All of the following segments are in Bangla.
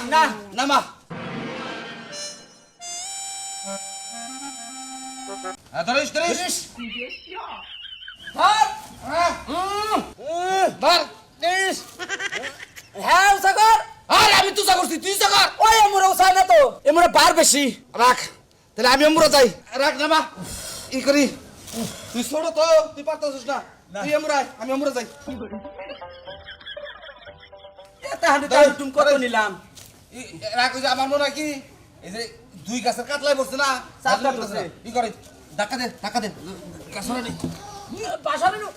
না নামা ধরিস ধরিস ধর ধরিস হ্যাঁ সাগর আরে আমি তুই করছি তুই কর ওই এমরা উসাই না তো এমরা বার বেশি রাখ তাহলে আমি আমরা যাই রাখ নামা ই করি তুই ছোট তো তুই পারতাছিস না তুই আমরা আমি আমরা যাই এটা হাঁটু টাইম টুম করে নিলাম রাখ ওই যে আমার মনে হয় কি এই যে দুই গাছের কাতলাই বসছে না চাপ কাটতেছে। ই করে ধাক্কা দে গাছরা নেই পাশারে নো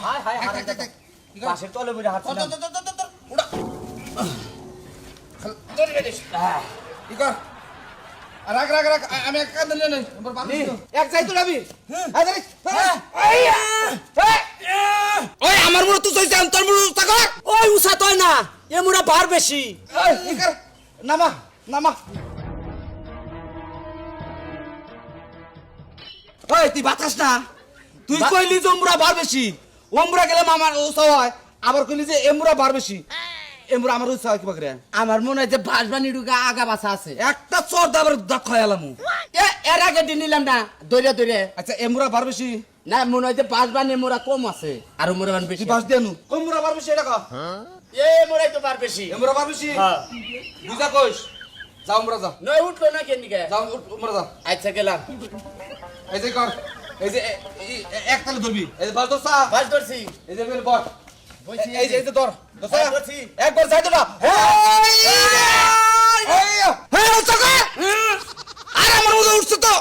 হায় হায় হায় ই কর পাশের তলে বসে হাঁটছিলাম উড়া ধরে গেছিস ই কর রাখ রাখ রাখ আমি এক কাঁদ নিয়ে নেই এক যাই তো যাবি ওই আমার মনে তুই চলছে তোর মনে থাকো ওই উসা তয় না এমরা বার বেশি ই কর নামা নামা ওই তুই বাতাস না তুই কইলি যে ওমরা বার বেশি ওমরা গেলে আমার উৎসাহ হয় আবার কইলি যে এমরা বার বেশি এমরা আমার উৎসাহ হয় কি বাকরে আমার মনে হয় যে বাসবানি ডুগা আগা বাসা আছে একটা চোর দাবার দাখ খাইলাম এর আগে দিন নিলাম না দৌড়ে দৌড়ে আচ্ছা এমরা বার বেশি না মনে হয় যে বাসবানি মোরা কম আছে আর মোরা বান বেশি তুই বাস দেনু ওমরা বার বেশি এটা কহ এ মোরাই তো বার বেশি এমরা বার বেশি হ্যাঁ বুঝা কইস যাও আমরা যাও নয় উঠলো না কেন দিকে যাও আমরা যাও আচ্ছা গেলাম এই যে কর এই যে এক তালে ধরবি এই যে বাস দোসা বাস ধরছি এই যে বেল বট বলছি এই যে ধর দোসা হ্যাঁ, ধরছি। একবার সাইড না হ্যাঁ চাকা আরে আমার মধ্যে উঠছে তো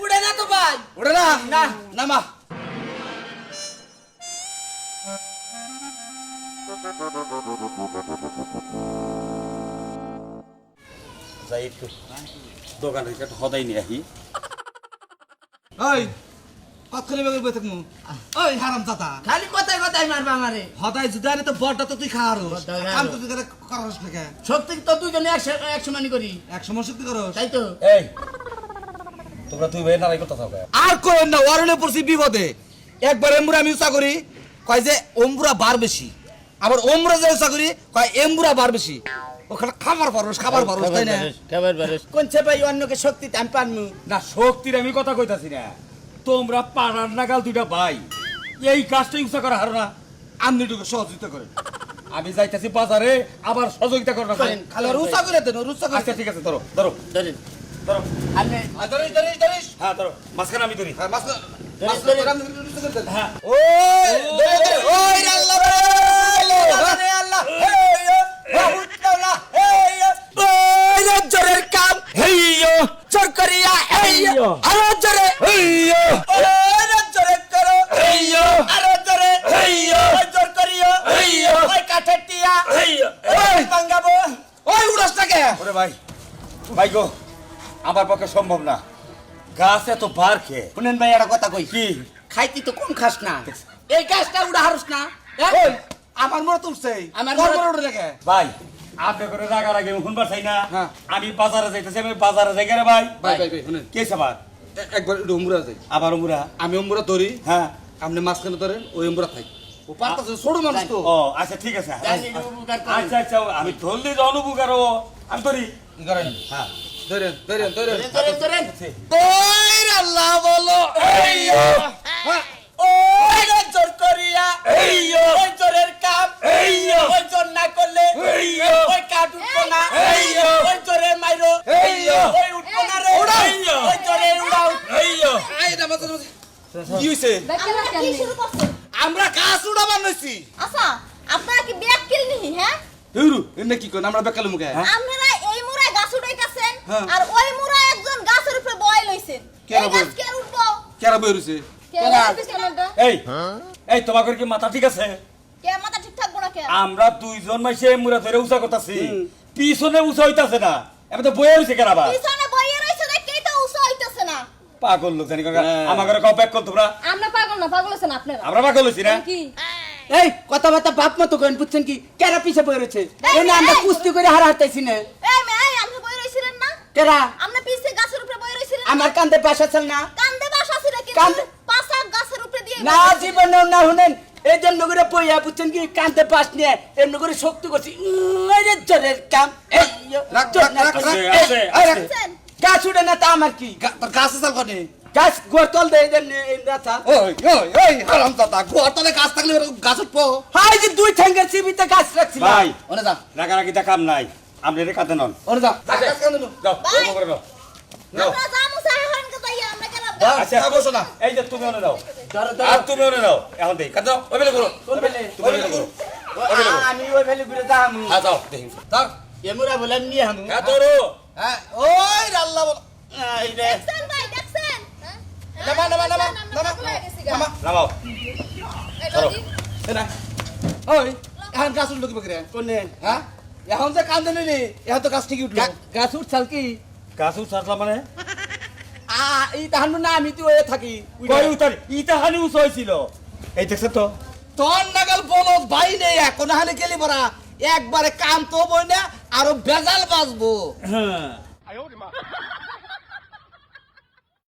উড়ে না তো ভাই ওরে না না। নামা যাই একটু দোকান থেকে একটা সদাই নিয়ে আসি ওই কতক্ষণে বেগে বই থাকমু ওই হারাম দাদা খালি কথাই কথাই মারবা আমারে হদাই জুদারে তো বড়টা তো তুই খাওয়ারো বড়টা খাওয়ারো। কাম তো তুই করাস না কে শক্তি তো দুজনে একশো মানি করি এক সময় শক্তি করস তাই তো এই তোমরা তুই ভাই নারাই করতে থাকো আর করেন না ওয়ারলে পড়ছি বিপদে একবার এমবুরা আমি উচা করি কয় যে ওমবুরা বার বেশি আবার ওমরা যে উচা করি কয় এমবুরা বার বেশি ওখানে খাবার পারস তাই না খাবার বারস কোনছে ভাই অন্যকে শক্তি টাইম পানমু না শক্তির আমি কথা কইতাছি না তোমরা পাড়ার নাগাল দুইটা ভাই এই কাজটা ইচ্ছা করা হারো না আপনি একটু সহযোগিতা করেন আমি যাইতাছি বাজারে আবার সহযোগিতা করো না করেন। খালি ওর উচা করে দেন ওর উচা করে আচ্ছা ঠিক আছে ধরো ধরো ধরেন ধরো আপনি ধরিস ধরিস ধরিস হ্যাঁ ধরো মাঝখানে আমি ধরি হ্যাঁ মাছ মাছ ধরিস। ধরে আমি উচা করে দেন হ্যাঁ ওই ধরে ধরে ওই আল্লাহ রে আল্লাহ ওই জোরের কাম হেইয়ো জোর করিয়া হেইয়ো আরো জোরে হেইয়ো ওই জোরে করো হেইয়ো আরো জোরে হেইয়ো জোর করিয়া হেইয়ো ওই কাঠেটিয়া হেইয়ো ওই ভাঙাবো ওই উড়াসটাকে ওরে ভাই ভাই গো আমার পক্ষে সম্ভব না গাছ এত বার খেয়ে শুনেন ভাই একটা কথা কই কি খাইতি তো কম খাস না এই গাছটা উড়া হারস না হ্যাঁ? ওই আমার মনে তুলছে আমার আমার মনে- মনে উঠে দেখে ভাই আপনি করে রাগার আগে শুনবার চাই না হ্যাঁ। আমি বাজারে যাইতেছি আমি বাজারে যাই গেলে ভাই ভাই শুনেন কে সাবার একবার একটু উমরা যাই আবার মুরা আমি উমরা ধরি হ্যাঁ আপনি মাঝখানে ধরেন ওই উমরা থাই ও পারতাছে ছোট মানুষ তো ও আচ্ছা ঠিক আছে জানি না উপকার করেন। আচ্ছা আচ্ছা আমি ধরলে যে অনুপকার হবো আমি ধরি কি করেন হ্যাঁ ধরেন ধরেন ধরেন ধরেন ধরেন ওই আল্লাহ বলো এইয়ো ওই জোর করিয়া এইয়ো ওই জোরের কাম এইয়ো ওই জোর না করলে এইয়ো ওই কাঠ উঠবো না এইয়ো ওই জোরে মাইরো এইয়ো ওই উঠবো না রে উড়াও। ওই জোরে উড়াও এইয়ো আই না মাথা কি হইছে কি শুরু করছেন? আমরা গাছ উড়া বানাইছি আচ্ছা আপনারা কি ব্যাককেল নিহি হ্যাঁ হেরু এনে কি কোন আমরা বেকালে মুখে আপনারা এই মুরায় গাছ উঠাইতাছেন হ্যাঁ। আর ওই মুরায় একজন গাছের উপরে বয় লইছেন কেন এই গাছ বই- কে উঠবো কেরা বইরুছে কে কেনা? উঠবে এই এই তোমাকে কি মাথা ঠিক আছে কে মাথা ঠিক থাকবো না কে আমরা দুইজন মাইসে মুরা ধরে উঁচা করতেছি পিছনে উঁচা হইতাছে না এবার তো বয়ে হইছে কেন আবার পিছনে বইয়ে রইছে দেখেই তো উৎসাহ হইতাছে না পাগল লোক জানি কাকা হ্যাঁ। আমার ঘরে কাউ ব্যাক কর তোমরা আমরা পাগল না পাগল আছেন আপনারা আমরা পাগল হইছি না কি এই কথাবার্তা বাপ মতো করেন বুঝছেন কি কেরা পিছে পড়ে রয়েছে এই, এনে আমরা এই, কুস্তি করে হারা হারতেছি না এই মে এই আপনি বই রইছিলেন না কেরা আপনি পিছে গাছের উপরে বই রইছিলেন আমার কান্দে পাশা চল না কান্দে বাসা ছিল কিন্তু কান্দে- পাঁচা গাছের উপরে দিয়ে না জীবনেও না শুনেন এই জন্য করে বইয়া বুঝছেন কি কানতে পাস নিয়ে এমনি করে শক্তি করছি ওরে জোরের কাম এই রাখ, রাখ, রাখ, রাখ। আছে, এই, আছে। বুঝছেন? গাছ উঠে না তা আমার কি তোর গাছ চাল কনে গাছ গোতল দেয় এই রাতা ওই হারাম দাদা গোয়াতলে গাছ থাকলে গাছ উঠবো হাই যে দুই ঠ্যাঙ্গের চিবিতে গাছ রাখছি ভাই ওনে যা রাগারাগিটা কাম নাই আপনি রে কাঁদে নন ওনে যা গাছ কেন নো যাও ভাই। বন্ধ করে দাও আমরা যামু সাহেবান কে যাইয়া আমরা গেলাম আচ্ছা বসো না এই যে তুমি ওনে দাও ধরো আর তুমি ওনে দাও এখন দেই কাঁদো ওই বেলে করো কোন বেলে? তুমি ওই বেলে করো আমি ওই ভ্যালি ঘুরে যাম হ্যাঁ যাও দেখি ধর এমুরা বলে নিয়ে হামু হ্যাঁ তোরো হ্যাঁ ওই আল্লাহ বল এই রে দেখছেন ভাই দেখছেন নামা, নামা, নামা, নামা। নামা নামাও ধরো। এ না ওই এখন গাছ উঠলো কি বকরে কোনে হ্যাঁ এখন যে কান্দে নিলি এখন তো গাছ ঠিকই উঠলো গাছ উঠছাল কি গাছু ছাড়লাম মানে এই তাহানু না আমি তো ওয়ে থাকি কই উতার ইটা হানি উস হইছিল এই দেখছ তো তোর নাগাল বলদ ভাই নেই এখন হালে গেলি বড়া একবারে কাম তো বই না আরো বেজাল বাজবো হ্যাঁ